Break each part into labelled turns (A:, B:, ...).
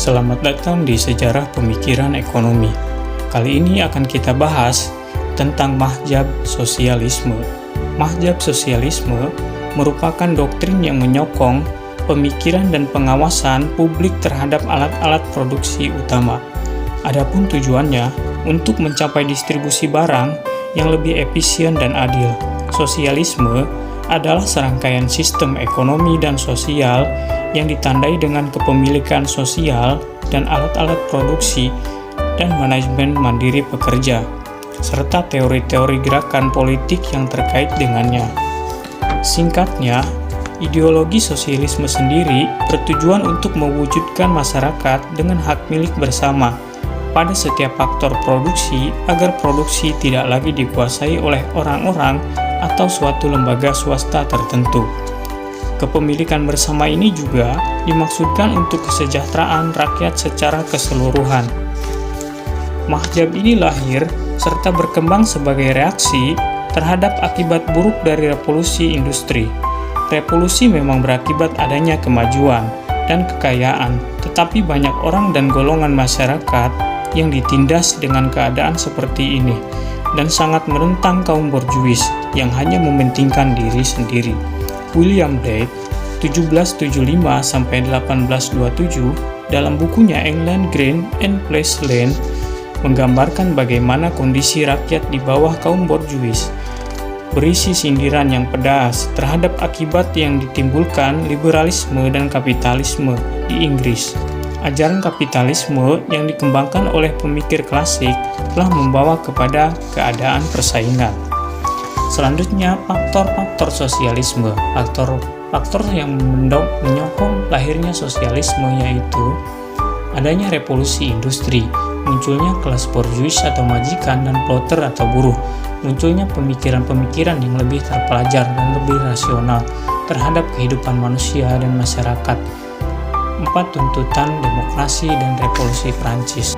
A: Selamat datang di Sejarah Pemikiran Ekonomi. Kali ini akan kita bahas tentang mazhab sosialisme. Mazhab sosialisme merupakan doktrin yang menyokong pemikiran dan pengawasan publik terhadap alat-alat produksi utama. Adapun tujuannya untuk mencapai distribusi barang yang lebih efisien dan adil. Sosialisme adalah serangkaian sistem ekonomi dan sosial yang ditandai dengan kepemilikan sosial dan alat-alat produksi dan manajemen mandiri pekerja, serta teori-teori gerakan politik yang terkait dengannya. Singkatnya, ideologi sosialisme sendiri bertujuan untuk mewujudkan masyarakat dengan hak milik bersama pada setiap faktor produksi agar produksi tidak lagi dikuasai oleh orang-orang atau suatu lembaga swasta tertentu. Kepemilikan bersama ini juga dimaksudkan untuk kesejahteraan rakyat secara keseluruhan. Mazhab ini lahir serta berkembang sebagai reaksi terhadap akibat buruk dari revolusi industri. Revolusi memang berakibat adanya kemajuan dan kekayaan, tetapi banyak orang dan golongan masyarakat yang ditindas dengan keadaan seperti ini dan sangat menentang kaum borjuis yang hanya mementingkan diri sendiri. William Blake 1775-1827 dalam bukunya England Grain and Place Land menggambarkan bagaimana kondisi rakyat di bawah kaum borjuis, berisi sindiran yang pedas terhadap akibat yang ditimbulkan liberalisme dan kapitalisme di Inggris. Ajaran kapitalisme yang dikembangkan oleh pemikir klasik telah membawa kepada keadaan persaingan. Selanjutnya, faktor-faktor sosialisme. Faktor yang menyokong lahirnya sosialisme yaitu adanya revolusi industri, munculnya kelas borjuis atau majikan dan plotter atau buruh, munculnya pemikiran-pemikiran yang lebih terpelajar dan lebih rasional terhadap kehidupan manusia dan masyarakat. 4. Tuntutan demokrasi dan revolusi Prancis.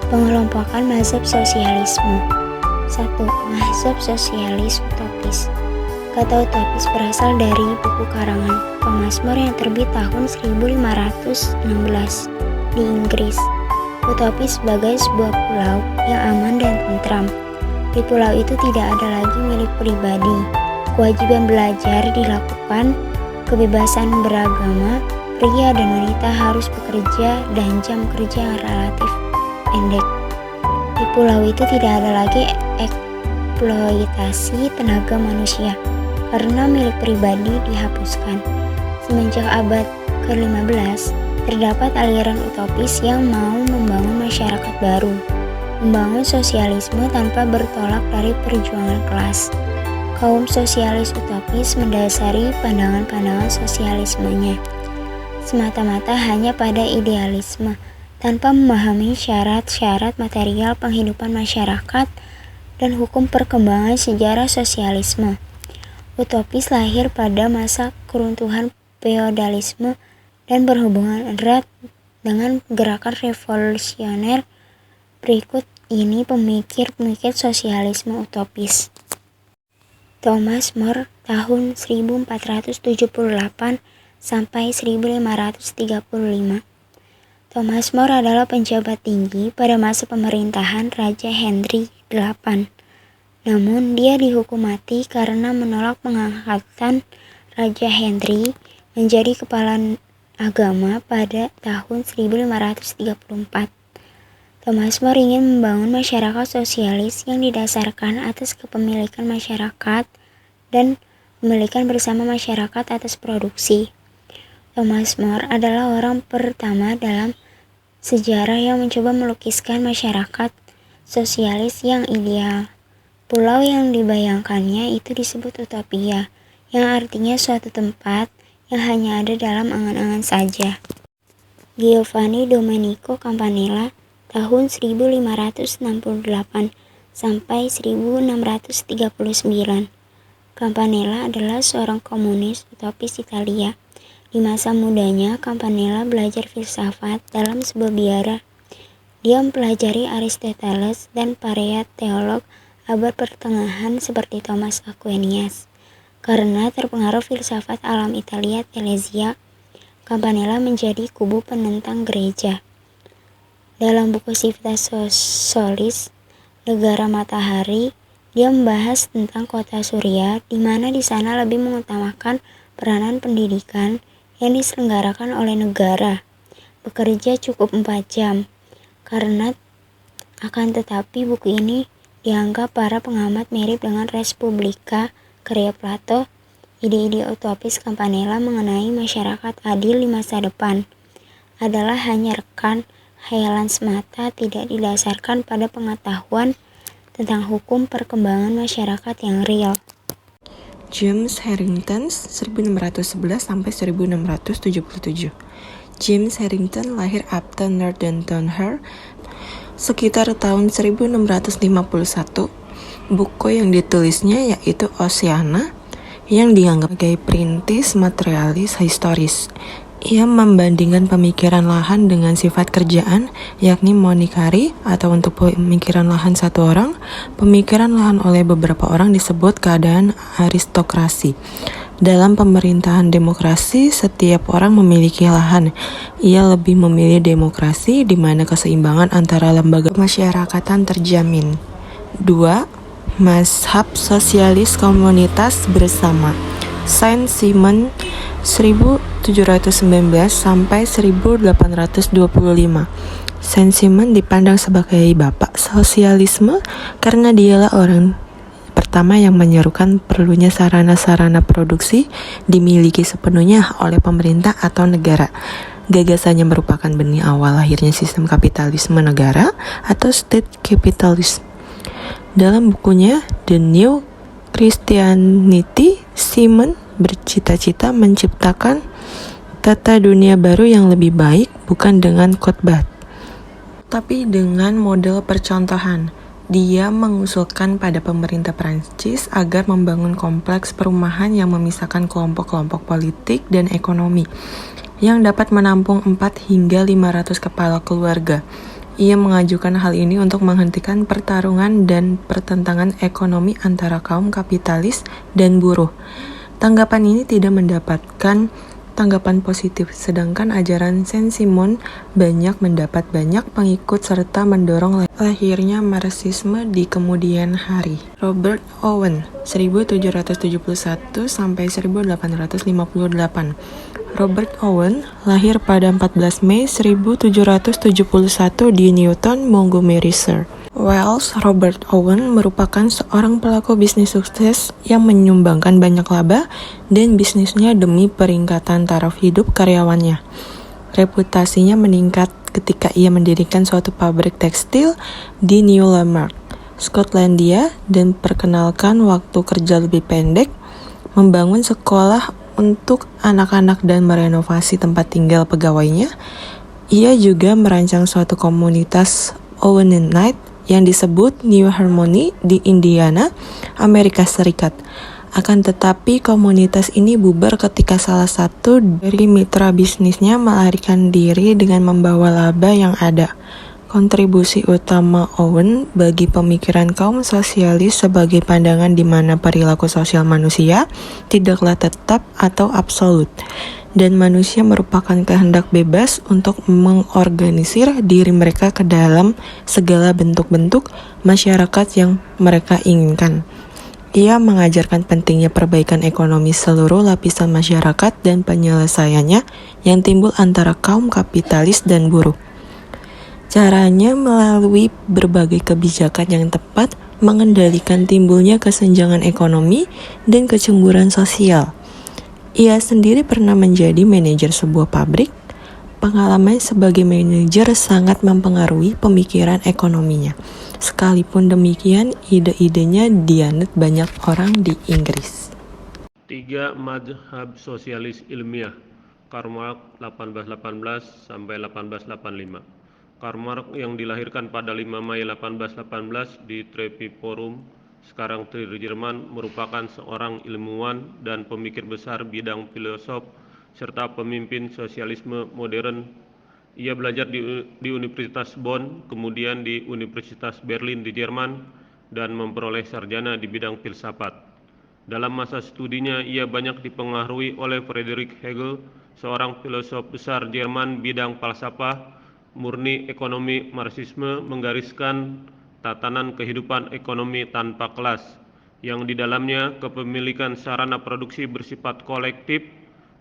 B: Pengelompokan mazhab sosialisme. 1. Mazhab sosialis utopis. Kata utopis berasal dari buku karangan Thomas More yang terbit tahun 1516 di Inggris. Utopis sebagai sebuah pulau yang aman dan tentram. Di pulau itu tidak ada lagi milik pribadi. Kewajiban belajar dilakukan, kebebasan beragama, pria dan wanita harus bekerja dan jam kerja yang relatif pendek. Di pulau itu tidak ada lagi eksploitasi tenaga manusia karena milik pribadi dihapuskan. Semenjak abad ke-15, terdapat aliran utopis yang mau membangun masyarakat baru, membangun sosialisme tanpa bertolak dari perjuangan kelas. Kaum sosialis utopis mendasari pandangan-pandangan sosialismenya semata-mata hanya pada idealisme, tanpa memahami syarat-syarat material penghidupan masyarakat dan hukum perkembangan sejarah sosialisme. Utopis lahir pada masa keruntuhan feodalisme dan berhubungan erat dengan gerakan revolusioner. Berikut ini pemikir-pemikir sosialisme utopis. Thomas More tahun 1478 sampai 1535. Thomas More adalah penjabat tinggi pada masa pemerintahan Raja Henry VIII. Namun dia dihukum mati karena menolak pengangkatan Raja Henry menjadi kepala agama pada tahun 1534. Thomas More ingin membangun masyarakat sosialis yang didasarkan atas kepemilikan masyarakat dan pemilikan bersama masyarakat atas produksi. Thomas More adalah orang pertama dalam sejarah yang mencoba melukiskan masyarakat sosialis yang ideal. Pulau yang dibayangkannya itu disebut utopia, yang artinya suatu tempat yang hanya ada dalam angan-angan saja. Giovanni Domenico Campanella tahun 1568 sampai 1639. Campanella adalah seorang komunis utopis Italia. Di masa mudanya, Campanella belajar filsafat dalam sebuah biara. Dia mempelajari Aristoteles dan para teolog abad pertengahan seperti Thomas Aquinas. Karena terpengaruh filsafat alam Italia Telezia, Campanella menjadi kubu penentang gereja. Dalam buku Civitas Solis, Negara Matahari, dia membahas tentang kota surya, di mana di sana lebih mengutamakan peranan pendidikan yang diselenggarakan oleh negara. Bekerja cukup 4 jam, karena akan tetapi buku ini dianggap para pengamat mirip dengan Respublika karya Plato. Ide-ide utopis Campanella mengenai masyarakat adil di masa depan adalah hanya rekan khayalan semata, tidak didasarkan pada pengetahuan tentang hukum perkembangan masyarakat yang real.
C: James Harrington 1611-1677. James Harrington lahir Upton, Northamptonshire sekitar tahun 1651. Buku yang ditulisnya yaitu Oceana, yang dianggap sebagai perintis materialis historis. Ia membandingkan pemikiran lahan dengan sifat kerjaan, yakni monikari atau untuk pemikiran lahan satu orang, pemikiran lahan oleh beberapa orang disebut keadaan aristokrasi. Dalam pemerintahan demokrasi, setiap orang memiliki lahan. Ia lebih memilih demokrasi di mana keseimbangan antara lembaga masyarakatan terjamin. 2. Mazhab sosialis komunitas bersama. Saint-Simon 1719 sampai 1825. Saint-Simon dipandang sebagai bapak sosialisme karena dialah orang pertama yang menyerukan perlunya sarana-sarana produksi dimiliki sepenuhnya oleh pemerintah atau negara. Gagasannya merupakan benih awal lahirnya sistem kapitalisme negara atau state capitalism. Dalam bukunya The New Christianity, Simon bercita-cita menciptakan tata dunia baru yang lebih baik, bukan dengan khotbah, tapi dengan model percontohan. Dia mengusulkan pada pemerintah Prancis agar membangun kompleks perumahan yang memisahkan kelompok-kelompok politik dan ekonomi, yang dapat menampung 4 hingga 500 kepala keluarga. Ia mengajukan hal ini untuk menghentikan pertarungan dan pertentangan ekonomi antara kaum kapitalis dan buruh. Tanggapan ini tidak mendapatkan tanggapan positif, sedangkan ajaran Saint-Simon mendapat banyak pengikut serta mendorong lahirnya Marxisme di kemudian hari. Robert Owen 1771 sampai 1858. Robert Owen lahir pada 14 Mei 1771 di Newton, Montgomeryshire, Wales. Robert Owen merupakan seorang pelaku bisnis sukses yang menyumbangkan banyak laba dan bisnisnya demi peringkatan taraf hidup karyawannya. Reputasinya meningkat ketika ia mendirikan suatu pabrik tekstil di New Lanark, Skotlandia, dan perkenalkan waktu kerja lebih pendek, membangun sekolah untuk anak-anak dan merenovasi tempat tinggal pegawainya. Ia juga merancang suatu komunitas Owenite yang disebut New Harmony di Indiana, Amerika Serikat. Akan tetapi komunitas ini bubar ketika salah satu dari mitra bisnisnya melarikan diri dengan membawa laba yang ada. Kontribusi utama Owen bagi pemikiran kaum sosialis sebagai pandangan di mana perilaku sosial manusia tidaklah tetap atau absolut, dan manusia merupakan kehendak bebas untuk mengorganisir diri mereka ke dalam segala bentuk-bentuk masyarakat yang mereka inginkan. Ia mengajarkan pentingnya perbaikan ekonomi seluruh lapisan masyarakat dan penyelesaiannya yang timbul antara kaum kapitalis dan buruh. Caranya melalui berbagai kebijakan yang tepat mengendalikan timbulnya kesenjangan ekonomi dan kecemburuan sosial. Ia sendiri pernah menjadi manajer sebuah pabrik. Pengalaman sebagai manajer sangat mempengaruhi pemikiran ekonominya. Sekalipun demikian, ide-idenya dianut banyak orang di Inggris.
D: 3. Mazhab sosialis ilmiah. Karl Marx 1818 sampai 1885. Karl Marx yang dilahirkan pada 5 Mei 1818 di Trevi Forum, sekarang Trier, Jerman, merupakan seorang ilmuwan dan pemikir besar bidang filosof serta pemimpin sosialisme modern. Ia belajar di Universitas Bonn, kemudian di Universitas Berlin di Jerman, dan memperoleh sarjana di bidang filsafat. Dalam masa studinya, ia banyak dipengaruhi oleh Friedrich Hegel, seorang filosof besar Jerman bidang falsafah. murni ekonomi Marxisme menggariskan tatanan kehidupan ekonomi tanpa kelas, yang di dalamnya kepemilikan sarana produksi bersifat kolektif.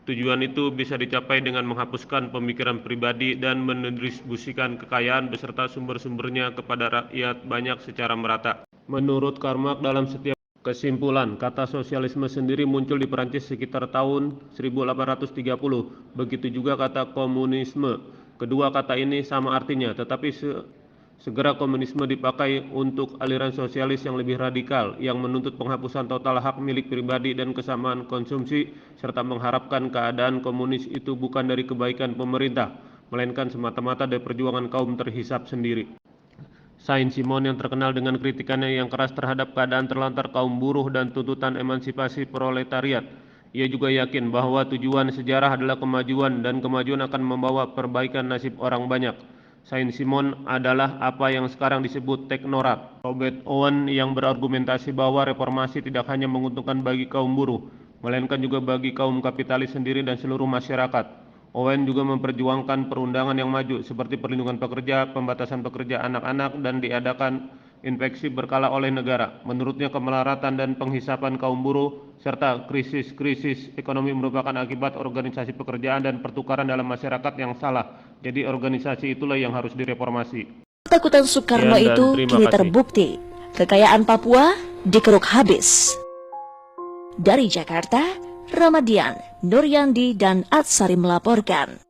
D: Tujuan itu bisa dicapai dengan menghapuskan pemikiran pribadi dan mendistribusikan kekayaan beserta sumber-sumbernya kepada rakyat banyak secara merata. Menurut Karl Marx, dalam setiap kesimpulan, kata sosialisme sendiri muncul di Perancis sekitar tahun 1830. Begitu juga kata komunisme. Kedua kata ini sama artinya, tetapi segera komunisme dipakai untuk aliran sosialis yang lebih radikal, yang menuntut penghapusan total hak milik pribadi dan kesamaan konsumsi, serta mengharapkan keadaan komunis itu bukan dari kebaikan pemerintah, melainkan semata-mata dari perjuangan kaum terhisap sendiri. Saint-Simon yang terkenal dengan kritikannya yang keras terhadap keadaan terlantar kaum buruh dan tuntutan emansipasi proletariat. Ia juga yakin bahwa tujuan sejarah adalah kemajuan dan kemajuan akan membawa perbaikan nasib orang banyak. Saint-Simon adalah apa yang sekarang disebut teknokrat. Robert Owen yang berargumentasi bahwa reformasi tidak hanya menguntungkan bagi kaum buruh, melainkan juga bagi kaum kapitalis sendiri dan seluruh masyarakat. Owen juga memperjuangkan perundangan yang maju seperti perlindungan pekerja, pembatasan pekerja anak-anak, dan diadakan inspeksi berkala oleh negara. Menurutnya kemelaratan dan penghisapan kaum buruh serta krisis-krisis ekonomi merupakan akibat organisasi pekerjaan dan pertukaran dalam masyarakat yang salah. Jadi organisasi itulah yang harus direformasi.
E: Ketakutan Soekarno itu kini terbukti. Kekayaan Papua dikeruk habis. Dari Jakarta, Ramadian, Nuryandi, dan Atsari melaporkan.